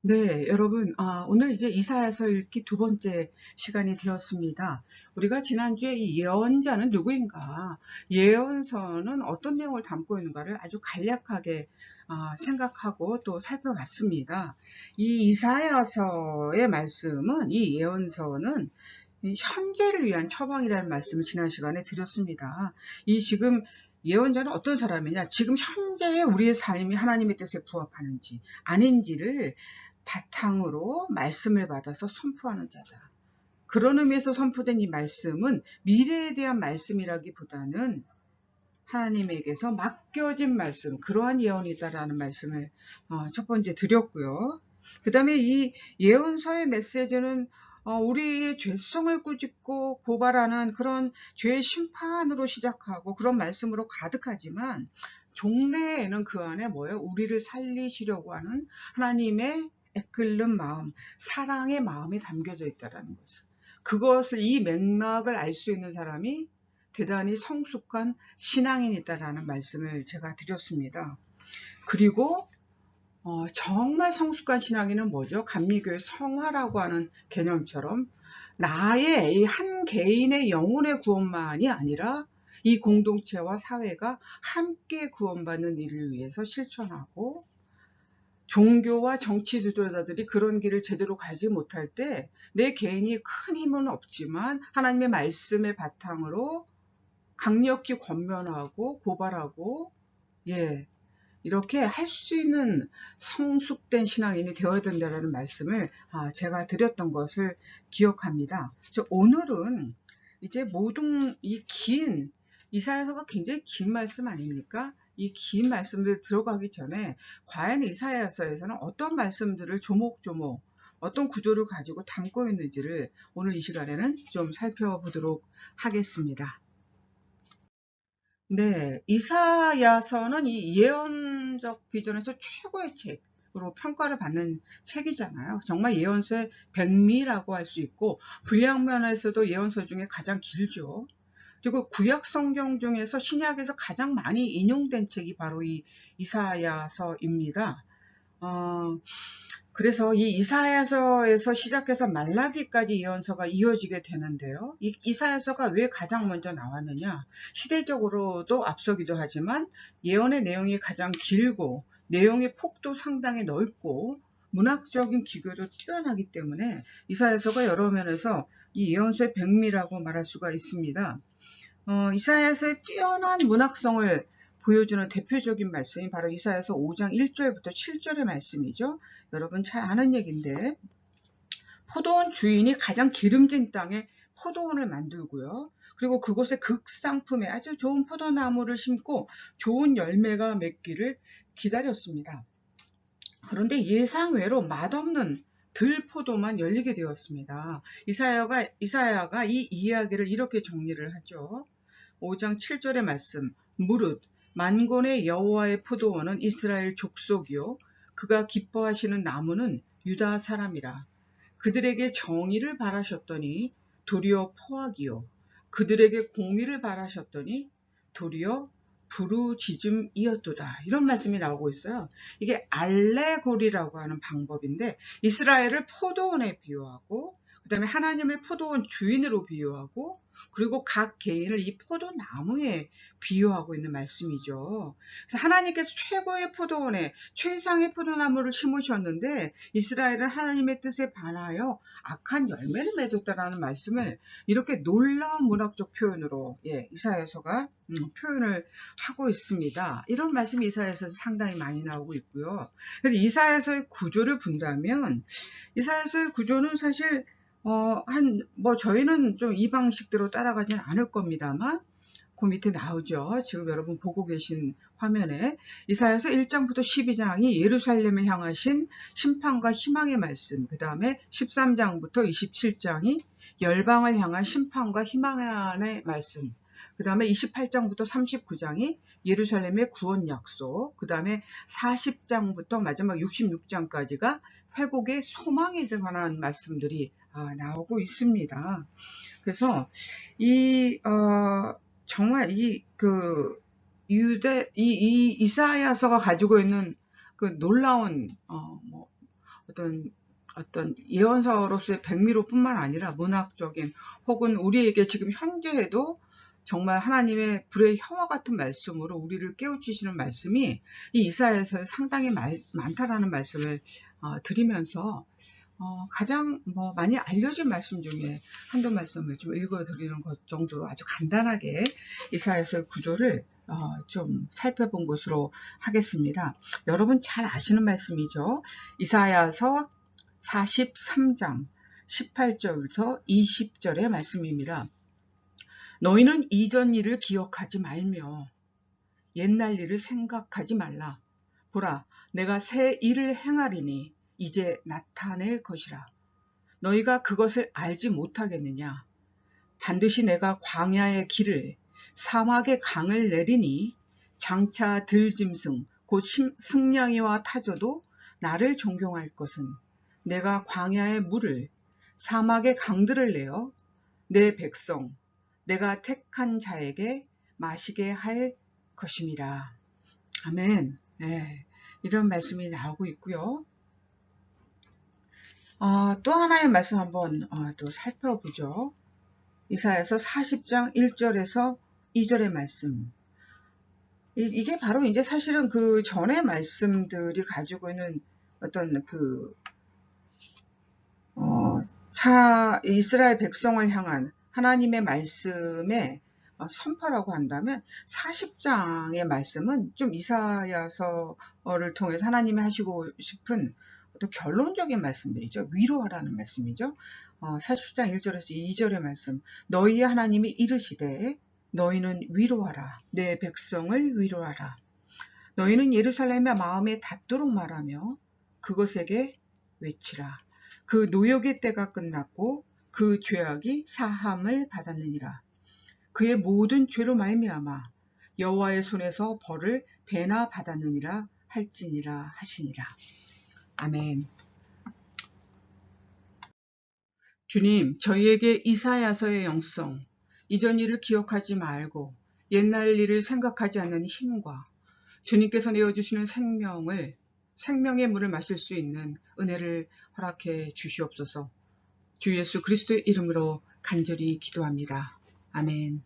네, 여러분, 오늘 이제 이사야서 읽기 두 번째 시간이 되었습니다. 우리가 지난주에 이 예언자는 누구인가, 예언서는 어떤 내용을 담고 있는가를 아주 간략하게 생각하고 또 살펴봤습니다. 이 이사야서의 말씀은, 이 예언서는 이 현재를 위한 처방이라는 말씀을 지난 시간에 드렸습니다. 이 지금 예언자는 어떤 사람이냐? 지금 현재의 우리의 삶이 하나님의 뜻에 부합하는지 아닌지를 바탕으로 말씀을 받아서 선포하는 자다. 그런 의미에서 선포된 이 말씀은 미래에 대한 말씀이라기보다는 하나님에게서 맡겨진 말씀, 그러한 예언이다라는 말씀을 첫 번째 드렸고요. 그 다음에 이 예언서의 메시지는 우리의 죄성을 꾸짖고 고발하는 그런 죄의 심판으로 시작하고 그런 말씀으로 가득하지만 종래에는 그 안에 뭐예요? 우리를 살리시려고 하는 하나님의 애끓는 마음, 사랑의 마음이 담겨져 있다는 것을. 그것을, 이 맥락을 알 수 있는 사람이 대단히 성숙한 신앙인이다라는 말씀을 제가 드렸습니다. 그리고 정말 성숙한 신앙인은 뭐죠? 감리교의 성화라고 하는 개념처럼 나의 이 한 개인의 영혼의 구원만이 아니라 이 공동체와 사회가 함께 구원받는 일을 위해서 실천하고, 종교와 정치 지도자들이 그런 길을 제대로 가지 못할 때 내 개인이 큰 힘은 없지만 하나님의 말씀의 바탕으로 강력히 권면하고 고발하고, 예, 이렇게 할 수 있는 성숙된 신앙인이 되어야 된다는 말씀을 제가 드렸던 것을 기억합니다. 오늘은 이제 모든 이 긴 이사야서가 굉장히 긴 말씀 아닙니까? 이 긴 말씀들 들어가기 전에 과연 이사야서에서는 어떤 말씀들을 조목조목 어떤 구조를 가지고 담고 있는지를 오늘 이 시간에는 좀 살펴보도록 하겠습니다. 네, 이사야서는 이 예언적 비전에서 최고의 책으로 평가를 받는 책이잖아요. 정말 예언서의 백미라고 할 수 있고, 분량 면에서도 예언서 중에 가장 길죠. 그리고 구약 성경 중에서 신약에서 가장 많이 인용된 책이 바로 이 이사야서입니다. 그래서 이 이사야서에서 시작해서 말라기까지 예언서가 이어지게 되는데요. 이 이사야서가 왜 가장 먼저 나왔느냐? 시대적으로도 앞서기도 하지만 예언의 내용이 가장 길고 내용의 폭도 상당히 넓고 문학적인 기교도 뛰어나기 때문에 이사야서가 여러 면에서 이 예언서의 백미라고 말할 수가 있습니다. 이사야서의 뛰어난 문학성을 보여주는 대표적인 말씀이 바로 이사야서 5장 1절부터 7절의 말씀이죠. 여러분 잘 아는 얘기인데, 포도원 주인이 가장 기름진 땅에 포도원을 만들고요. 그리고 그곳에 극상품의 아주 좋은 포도나무를 심고 좋은 열매가 맺기를 기다렸습니다. 그런데 예상외로 맛없는 들포도만 열리게 되었습니다. 이사야가 이 이야기를 이렇게 정리를 하죠. 5장 7절의 말씀, 무릇 만군의 여호와의 포도원은 이스라엘 족속이요 그가 기뻐하시는 나무는 유다 사람이라. 그들에게 정의를 바라셨더니 도리어 포악이요 그들에게 공의를 바라셨더니 도리어 부르짖음이었도다. 이런 말씀이 나오고 있어요. 이게 알레고리라고 하는 방법인데, 이스라엘을 포도원에 비유하고 그 다음에 하나님의 포도원 주인으로 비유하고, 그리고 각 개인을 이 포도나무에 비유하고 있는 말씀이죠. 그래서 하나님께서 최고의 포도원에 최상의 포도나무를 심으셨는데 이스라엘은 하나님의 뜻에 반하여 악한 열매를 맺었다라는 말씀을 이렇게 놀라운 문학적 표현으로 이사야서가 표현을 하고 있습니다. 이런 말씀이 이사야서에서 상당히 많이 나오고 있고요. 그래서 이사야서의 구조를 본다면 이사야서의 구조는 사실 저희는 좀 이 방식대로 따라가지는 않을 겁니다만, 그 밑에 나오죠. 지금 여러분 보고 계신 화면에 이사야서 1장부터 12장이 예루살렘을 향하신 심판과 희망의 말씀, 그 다음에 13장부터 27장이 열방을 향한 심판과 희망의 말씀, 그 다음에 28장부터 39장이 예루살렘의 구원 약속, 그 다음에 40장부터 마지막 66장까지가 회복의 소망에 관한 말씀들이 나오고 있습니다. 그래서 정말 이사야서가 가지고 있는 그 놀라운 어떤 예언서로서의 백미로뿐만 아니라 문학적인 혹은 우리에게 지금 현재에도 정말 하나님의 불의 혀와 같은 말씀으로 우리를 깨우치시는 말씀이 이 이사야서에 상당히 많다라는 말씀을 드리면서 가장 많이 알려진 말씀 중에 한두 말씀을 좀 읽어드리는 것 정도로 아주 간단하게 이사야서의 구조를 좀 살펴본 것으로 하겠습니다. 여러분 잘 아시는 말씀이죠. 이사야서 43장 18절부터 20절의 말씀입니다. 너희는 이전 일을 기억하지 말며 옛날 일을 생각하지 말라. 보라, 내가 새 일을 행하리니 이제 나타낼 것이라. 너희가 그것을 알지 못하겠느냐? 반드시 내가 광야의 길을 사막의 강을 내리니 장차 들짐승 곧 승냥이와 타조도 나를 존경할 것은 내가 광야의 물을 사막의 강들을 내어 내 백성 내가 택한 자에게 마시게 할 것임이라. 아멘. 네, 이런 말씀이 나오고 있고요. 또 하나의 말씀 한번 또 살펴보죠. 이사야서 40장 1절에서 2절의 말씀. 이게 바로 이제 사실은 그 전의 말씀들이 가지고 있는 어떤 이스라엘 백성을 향한 하나님의 말씀의 선포라고 한다면 40장의 말씀은 좀 이사야서를 통해서 하나님이 하시고 싶은 어떤 결론적인 말씀들이죠. 위로하라는 말씀이죠. 40장 1절에서 2절의 말씀. 너희의 하나님이 이르시되 너희는 위로하라. 내 백성을 위로하라. 너희는 예루살렘의 마음에 닿도록 말하며 그것에게 외치라. 그 노역의 때가 끝났고 그 죄악이 사함을 받았느니라. 그의 모든 죄로 말미암아 여호와의 손에서 벌을 배나 받았느니라 할지니라 하시니라. 아멘. 주님, 저희에게 이사야서의 영성, 이전 일을 기억하지 말고 옛날 일을 생각하지 않는 힘과 주님께서 내어주시는 생명의 물을 마실 수 있는 은혜를 허락해 주시옵소서. 주 예수 그리스도의 이름으로 간절히 기도합니다. 아멘.